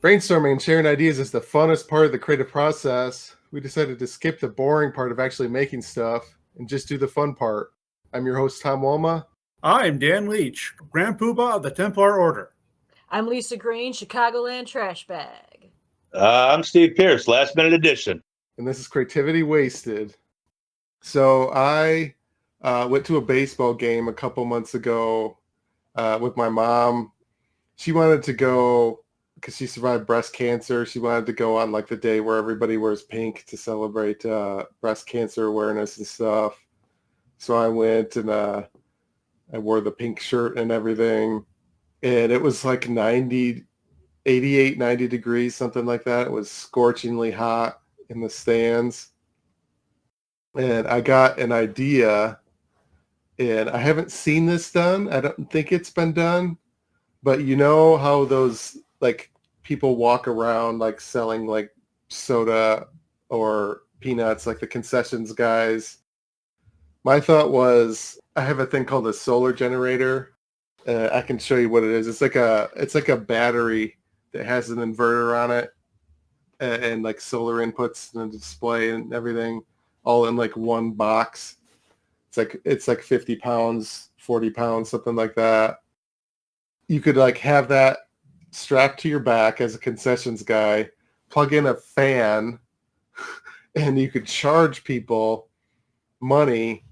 Brainstorming and sharing ideas is the funnest part of the creative process. We decided to skip the boring part of actually making stuff and just do the fun part. I'm your host, Tom Walma. I'm Dan Leach, Grand Poobah of the Templar Order. I'm Lisa Green, Chicagoland Trash Bag. I'm Steve Pierce, Last Minute Edition. And this is Creativity Wasted. So I went to a baseball game a couple months ago with my mom. She wanted to go because she survived breast cancer. She wanted to go on like the day where everybody wears pink to celebrate breast cancer awareness and stuff. So I went and I wore the pink shirt and everything. And it was like 88, 90 degrees, something like that. It was scorchingly hot in the stands. And I got an idea, and I haven't seen this done. I don't think it's been done. But you know how those like people walk around like selling like soda or peanuts, like the concessions guys? My thought was I have a thing called a solar generator. I can show you what it is. It's like a battery that has an inverter on it and like solar inputs and a display and everything all in like one box. It's like 50 pounds, 40 pounds, something like that. You could like have that strapped to your back as a concessions guy, plug in a fan, and you could charge people money,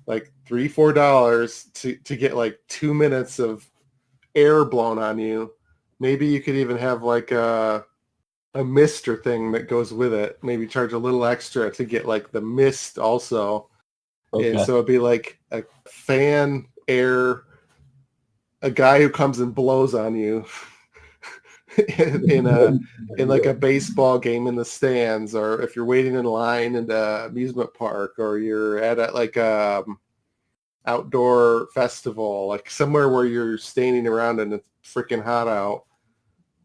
like $3-4 to get like 2 minutes of air blown on you. Maybe you could even have like a mister thing that goes with it. Maybe charge a little extra to get like the mist also. Okay. And so it'd be like a fan air, a guy who comes and blows on you in like a baseball game in the stands, or if you're waiting in line in the amusement park, or you're at like outdoor festival, like somewhere where you're standing around and it's freaking hot out.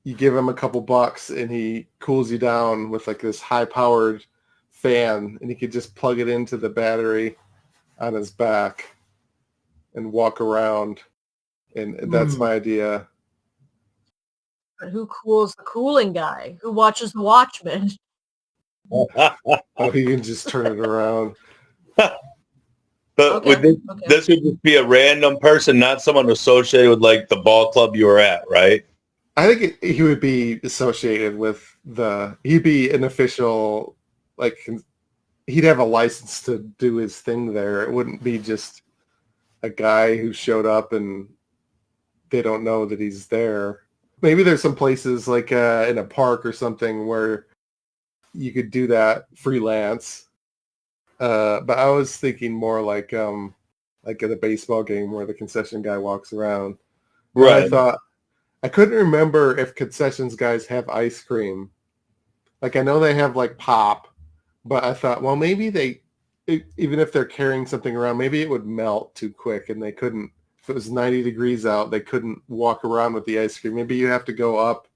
You give him a couple bucks and he cools you down with like this high powered fan, and he could just plug it into the battery on his back and walk around. And that's my idea. But who cools the cooling guy? Who watches the Watchmen? Oh, you can just turn it around. But this would just be a random person, not someone associated with like the ball club you were at, right? I think he would be associated with he'd be an official, like he'd have a license to do his thing there. It wouldn't be just a guy who showed up and they don't know that he's there. Maybe there's some places like in a park or something where you could do that freelance. But I was thinking more like at a baseball game where the concession guy walks around. Right. I thought I couldn't remember if concessions guys have ice cream. Like I know they have like pop, but I thought, well, maybe even if they're carrying something around, maybe it would melt too quick and they couldn't. If it was 90 degrees out, they couldn't walk around with the ice cream. Maybe you have to go up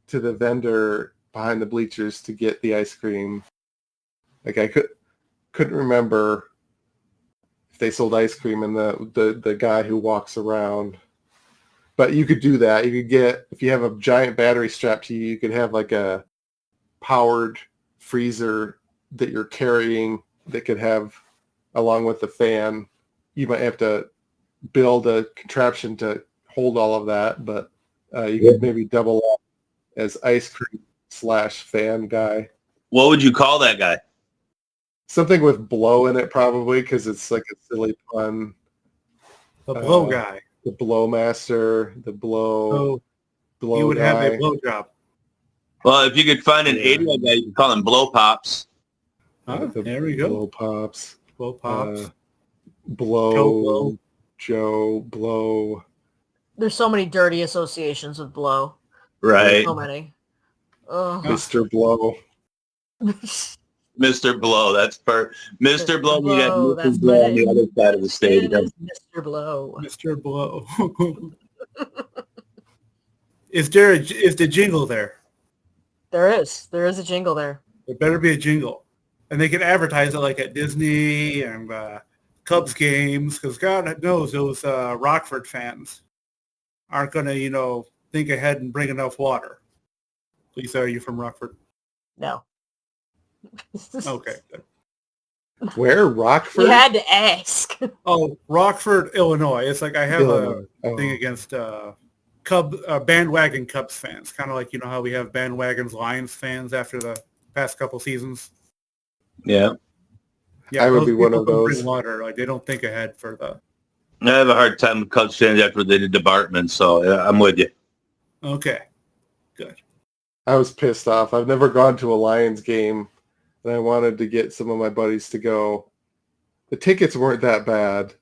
to the vendor behind the bleachers to get the ice cream. Like I couldn't remember if they sold ice cream and the guy who walks around. But you could do that. You could get, if you have a giant battery strapped to you, you could have like a powered freezer that you're carrying that could have, along with the fan. You might have to build a contraption to hold all of that, but you could maybe double up as ice cream / fan guy. What would you call that guy? Something with blow in it, probably, because it's like a silly pun. The blow guy. The blow master. The blow. Blow you would guy. have a blow job. Well, if you could find an 80 guy, you could call him blow pops. There we go. Blow pops. Blow pops. Joe Blow. There's so many dirty associations with blow. Right. So many. Mr. Blow. Mr. Blow, that's Mr. Blow, we got Mr. Blow on the other side of the stadium. Mr. Blow. Mr. Blow. Is the jingle there? There is a jingle there. There better be a jingle. And they can advertise it like at Disney and Cubs games, because God knows those Rockford fans aren't going to, think ahead and bring enough water. Lisa, are you from Rockford? No. Okay. Where? Rockford? You had to ask. Oh, Rockford, Illinois. It's like I have Illinois. a thing against bandwagon Cubs fans. Kind of like, you know how we have bandwagons Lions fans after the past couple seasons. Yeah. Yeah, I would those be one people of don't those. drink water. Like they don't think ahead for the. I have a hard time with Cubs fans after they did Bartman, so yeah, I'm with you. Okay, good. I was pissed off. I've never gone to a Lions game, and I wanted to get some of my buddies to go. The tickets weren't that bad,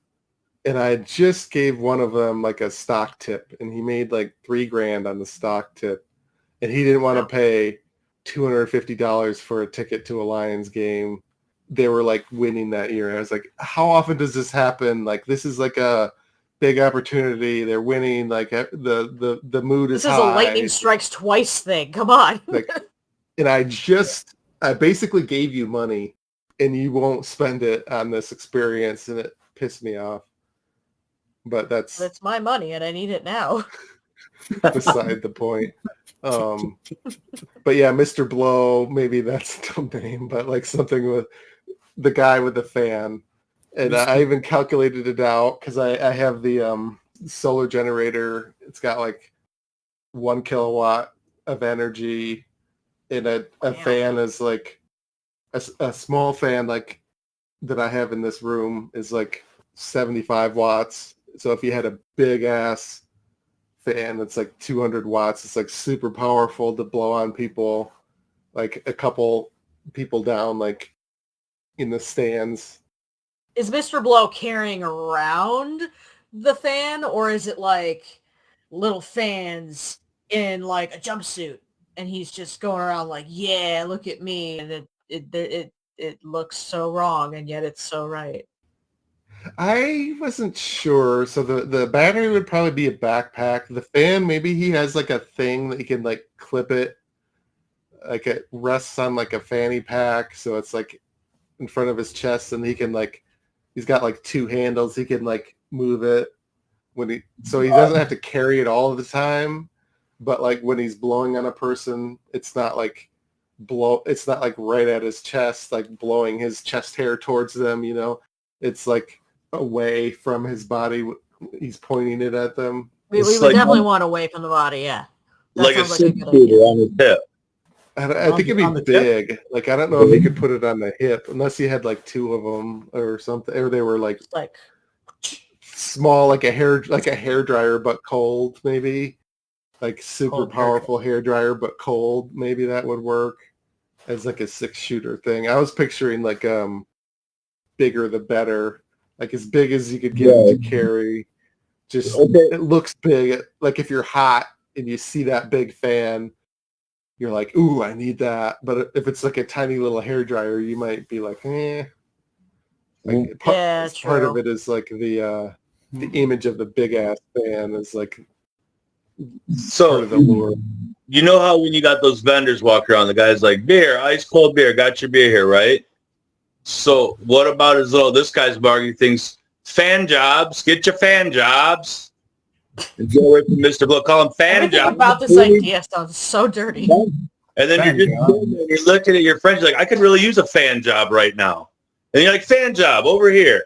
and I just gave one of them like a stock tip, and he made like $3,000 on the stock tip, and he didn't want to pay $250 for a ticket to a Lions game. They were like winning that year. And I was like, how often does this happen? Like, this is like a big opportunity. They're winning. Like the mood is This is high. a lightning strikes twice thing. Come on. Like, and I basically gave you money and you won't spend it on this experience, and it pissed me off. But that's my money and I need it now. beside the point. But yeah, Mr. Blow, maybe that's a dumb name, but like something with the guy with the fan. And I even calculated it out because I have the solar generator. It's got like 1 kilowatt of energy, and a fan is like a small fan like that I have in this room is like 75 watts. So if you had a big ass fan that's like 200 watts, it's like super powerful to blow on people, like a couple people down like in the stands. Is Mr. Blow carrying around the fan, or is it like little fans in like a jumpsuit and he's just going around like, yeah, look at me, and it looks so wrong and yet it's so right? I wasn't sure. So the battery would probably be a backpack. The fan, maybe he has like a thing that he can like clip it, like it rests on like a fanny pack, so it's like in front of his chest, and he can like, he's got like 2 handles. He can like move it so he doesn't have to carry it all the time. But like when he's blowing on a person, it's not like right at his chest, like blowing his chest hair towards them, you know. It's like away from his body. He's pointing it at them. We would like definitely want away from the body, yeah. That like a sounds like a good six-shooter idea. on his hip. I think it'd on be the tip? big. Like, I don't know if he could put it on the hip unless he had like 2 of them or something, or they were like Like, small, like a hair dryer but cold, maybe. Like super Cold powerful hair dryer but cold. Maybe that would work as like a 6-shooter thing. I was picturing like bigger the better, like as big as you could get him to carry. Just it looks big. Like if you're hot and you see that big fan, you're like, ooh, I need that. But if it's like a tiny little hair dryer, you might be like, eh. Like part of it is like the image of the big ass fan is like part of the lure. You know how when you got those vendors walk around, the guy's like, beer, ice cold beer, got your beer here, right? So what about this guy's bargaining things, fan jobs, get your fan jobs. And get away from Mr. Blow, call him fan everything jobs. about this idea sounds so dirty. And then you're looking at your friends, you're like, I could really use a fan job right now. And you're like, fan job over here.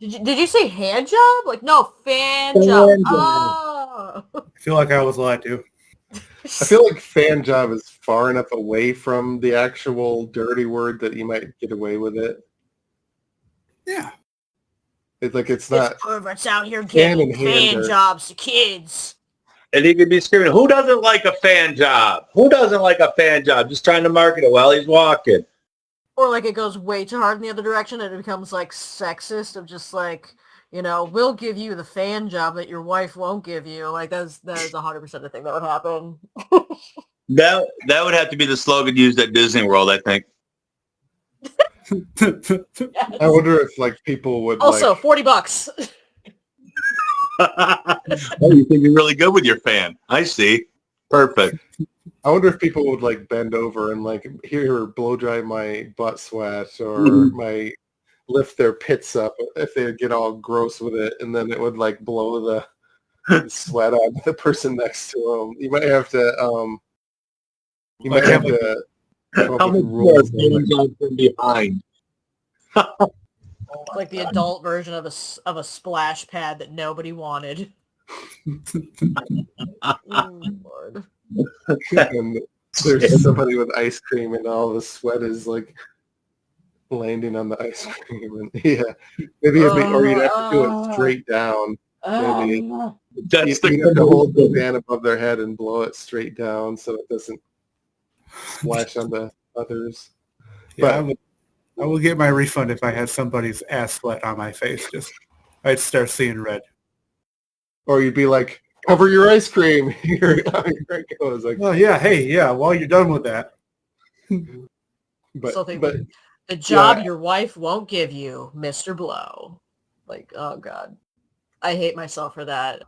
Did you say hand job? Like, no, fan job. Oh. I feel like I was lied to. I feel like fan job is far enough away from the actual dirty word that you might get away with it. Yeah. It's like it's not perverts out here giving fan jobs to kids. And he could be screaming, who doesn't like a fan job? Who doesn't like a fan job? Just trying to market it while he's walking. Or like it goes way too hard in the other direction and it becomes like sexist of just like, you know, we'll give you the fan job that your wife won't give you. Like that is 100% the thing that would happen. That would have to be the slogan used at Disney World, I think. Yes. I wonder if like people would also like, $40. Oh, you think you're really good with your fan. I see. Perfect. I wonder if people would like bend over and like here blow dry my butt sweat or my lift their pits up if they get all gross with it, and then it would like blow the sweat on the person next to them. You might have to You Like might have have, to come up How with much rules. more fan jobs from behind? It's like the adult version of a splash pad that nobody wanted. Lord. And there's somebody with ice cream and all the sweat is like landing on the ice cream. And yeah, maybe or you'd have to do it straight down. Maybe That's the you'd have to hold the fan above their head and blow it straight down so it doesn't splash onto others. yeah, But I will get my refund if I had somebody's ass sweat on my face. Just I'd start seeing red. or you'd be like, cover your ice cream. Here it goes. Like, Well, yeah, hey, yeah, while you're done with that. but So think but the job yeah. your wife won't give you, Mr. Blow. Like, oh God. I hate myself for that.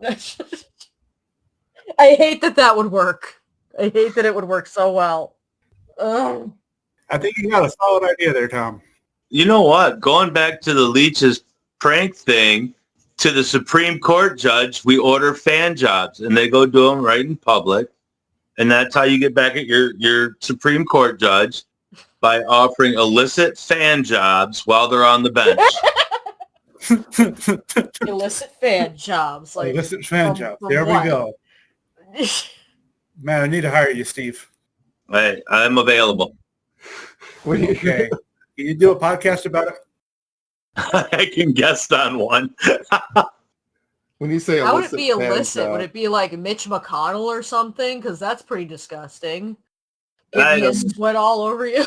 I hate that would work. I hate that it would work so well. Ugh. I think you got a solid idea there, Tom. You know what? Going back to the Leach's prank thing, to the Supreme Court judge, we order fan jobs, and they go do them right in public. And that's how you get back at your Supreme Court judge, by offering illicit fan jobs while they're on the bench. Illicit fan jobs. Like Illicit fan from- job. from There what? we go. Man, I need to hire you, Steve. I'm available. What do you, Okay. Can you do a podcast about it? I can guest on one. when you say How would it be fan illicit? job, Would it be like Mitch McConnell or something? Because that's pretty disgusting. Give I me a don't- sweat all over you.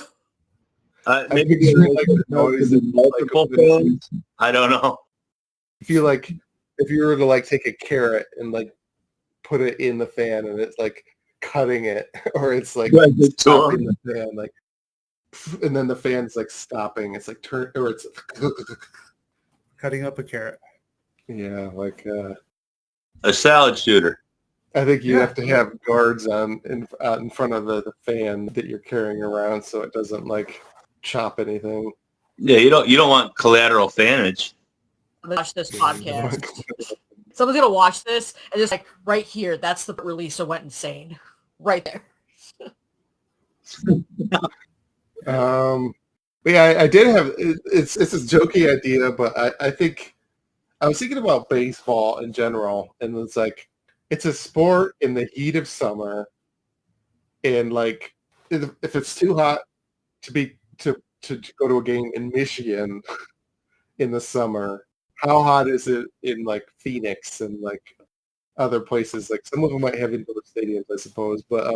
Maybe picturing, like, the noise and, multiple like, fans. I don't know. if you were to like take a carrot and like put it in the fan and it's like cutting it or it's like Right, it's stopping the fan like and then the fan's like stopping, it's like turn or it's Cutting up a carrot. yeah, like A salad shooter. I think you Yeah. have to have guards out in front of the fan that you're carrying around so it doesn't like chop anything. Yeah, you don't want collateral damage. I'm gonna watch this podcast. Someone's gonna watch this and just like right here, that's the release of Went Insane. Right there. But yeah, I did have it's a jokey idea, but I think I was thinking about baseball in general, and it's like it's a sport in the heat of summer, and like if it's too hot to go to a game in Michigan in the summer, how hot is it in like Phoenix and like other places? Like some of them might have indoor stadiums, I suppose, but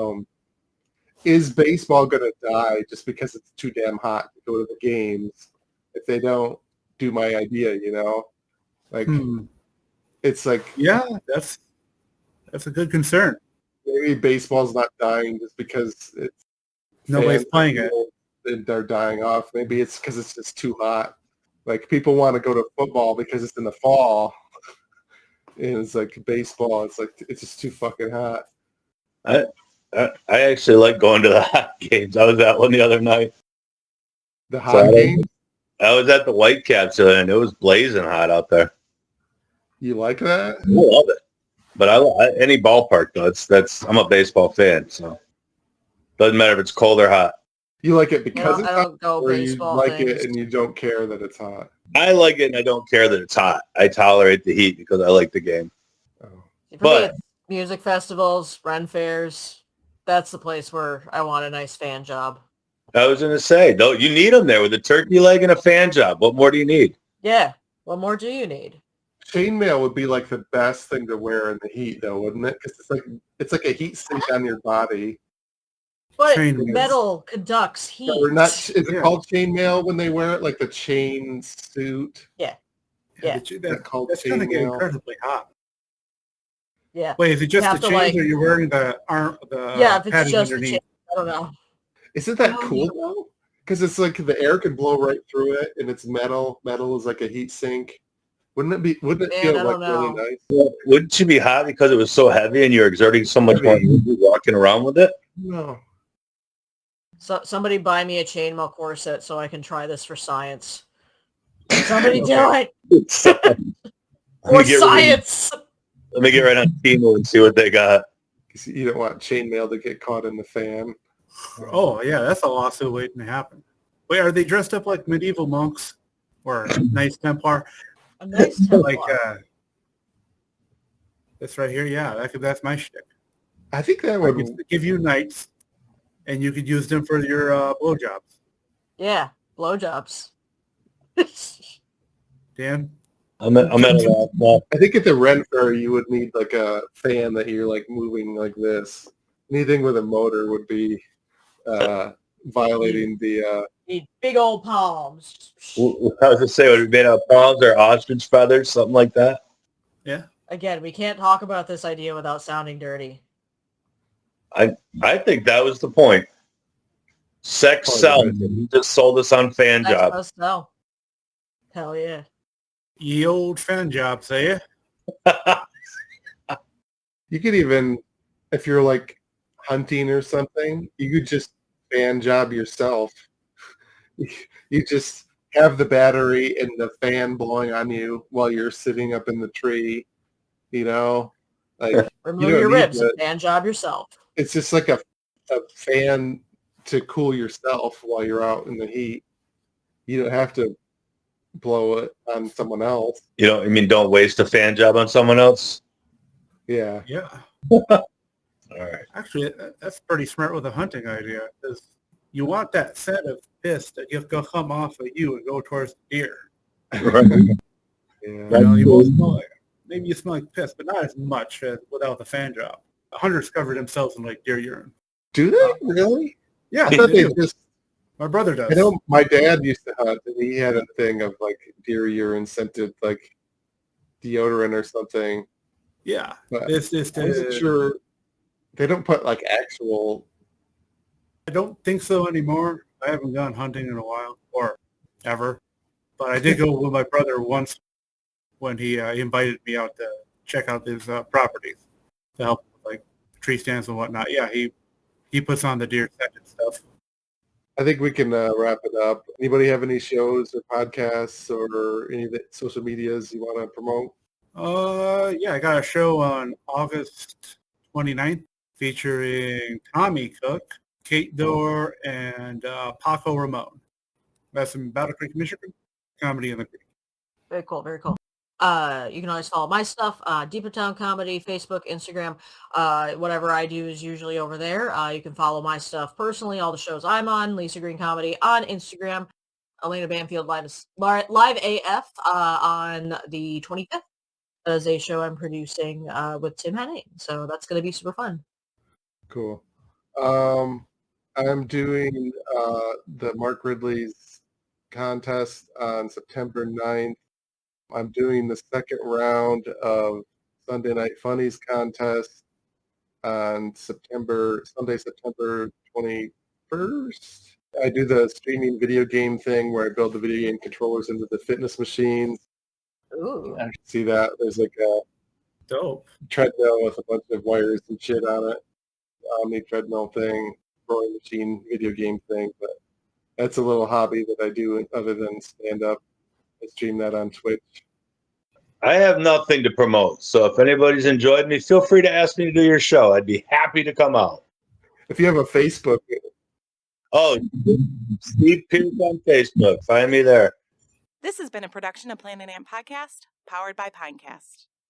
is baseball going to die just because it's too damn hot to go to the games if they don't do my idea, you know? Like, it's like... Yeah, that's a good concern. Maybe baseball's not dying just because it's... Nobody's playing it. And they're dying off. Maybe it's because it's just too hot. Like, people want to go to football because it's in the fall. And it's like baseball. It's like, it's just too fucking hot. I actually like going to the hot games. I was at one the other night. The hot game? I was at the Whitecaps and it was blazing hot out there. You like that? I love it. But any ballpark though. I'm a baseball fan, so doesn't matter if it's cold or hot. You like it because it's I hot, don't go or you baseball like things. it and you don't care that it's hot? I like it and I don't care that it's hot. I tolerate the heat because I like the game. Oh. For me, But- it's music festivals, Ren fairs. That's the place where I want a nice fan job. I was going to say, though, you need them there with a turkey leg and a fan job. What more do you need? Yeah. What more do you need? Chainmail would be like the best thing to wear in the heat, though, wouldn't it? Because it's like a heat sink on your body. But Chainmail. metal conducts heat. Or not? Is it Yeah. called chainmail when they wear it, like the chain suit? Yeah. That's called That's going to get chainmail. incredibly hot. Yeah. Wait, is it just You the have to, chains, like- or you're wearing the arm? The Yeah, if it's padding just the underneath? chain, I don't know. Isn't that Oh, cool yeah. though? Because it's like the air can blow right through it, and it's metal. Metal is like a heat sink. Wouldn't it be? Wouldn't it Man, feel I like don't really know. nice? Wouldn't you be hot because it was so heavy and you're exerting so much more energy walking around with it? No. So somebody buy me a chainmail corset so I can try this for science. Somebody do it Let me for get science. Let me get right on Timo and see what they got. 'Cause you don't want chainmail to get caught in the fan. Oh, yeah, that's a lawsuit waiting to happen. Wait, are they dressed up like medieval monks or Knights Templar? A nice Templar. Like this right here? Yeah, that's my shtick. I think that I would. could give you knights, and you could use them for your blowjobs. Yeah, blowjobs. Dan? I'm at a loss now. I think at the Ren Fair you would need like a fan that you're like moving like this. Anything with a motor would be violating the. Need big old palms. I was gonna say, would it be made out of palms or ostrich feathers, something like that? Yeah. Again, we can't talk about this idea without sounding dirty. I think that was the point. Sex sells. You just sold us on fan Sex job. does sell. Hell yeah. Ye old fan job, say ya. You could even, if you're like hunting or something, you could just fan job yourself. You just have the battery and the fan blowing on you while you're sitting up in the tree. You know, like Remove don't your need ribs and the- fan job yourself. It's just like a fan to cool yourself while you're out in the heat. You don't have to blow it on someone else. Don't waste a fan job on someone else? Yeah. Yeah. All right. Actually, that's pretty smart with a hunting idea, because you want that set of piss that you go come off of you and go towards the deer. Right. Yeah. You will smell like, maybe you smell like piss, but not as much without the fan job. The hunters cover themselves in like deer urine. Do they really? Yeah, I thought they they do. just. My brother does. I know my dad used to hunt, and he had a thing of like deer urine scented like deodorant or something. Yeah. But This I wasn't sure. They don't put like actual. I don't think so anymore. I haven't gone hunting in a while, or ever. But I did go with my brother once when he invited me out to check out his properties to help with like tree stands and whatnot. Yeah, he puts on the deer scented stuff. I think we can wrap it up. Anybody have any shows or podcasts or any of the social medias you want to promote? Yeah, I got a show on August 29th featuring Tommy Cook, Kate Dorr, and Paco Ramon. That's in Battle Creek, Michigan. Comedy in the Creek. Very cool, very cool. You can always follow my stuff, Deeper Town Comedy, Facebook, Instagram. Whatever I do is usually over there. You can follow my stuff personally, all the shows I'm on, Lisa Green Comedy on Instagram, Elena Banfield Live AF on the 25th. That is a show I'm producing with Tim Henning. So that's going to be super fun. Cool. I'm doing the Mark Ridley's contest on September 9th. I'm doing the second round of Sunday Night Funnies contest on Sunday, September 21st. I do the streaming video game thing where I build the video game controllers into the fitness machines. Ooh. I see that. There's like a Dope. treadmill with a bunch of wires and shit on it. Omni treadmill thing, rowing machine video game thing. But that's a little hobby that I do other than stand up. I stream that on Twitch. I have nothing to promote, so if anybody's enjoyed me, feel free to ask me to do your show. I'd be happy to come out. If you have a Facebook, Oh, Steve Pierce on Facebook. Find me there. This has been a production of Planet Ant Podcast, powered by Pinecast.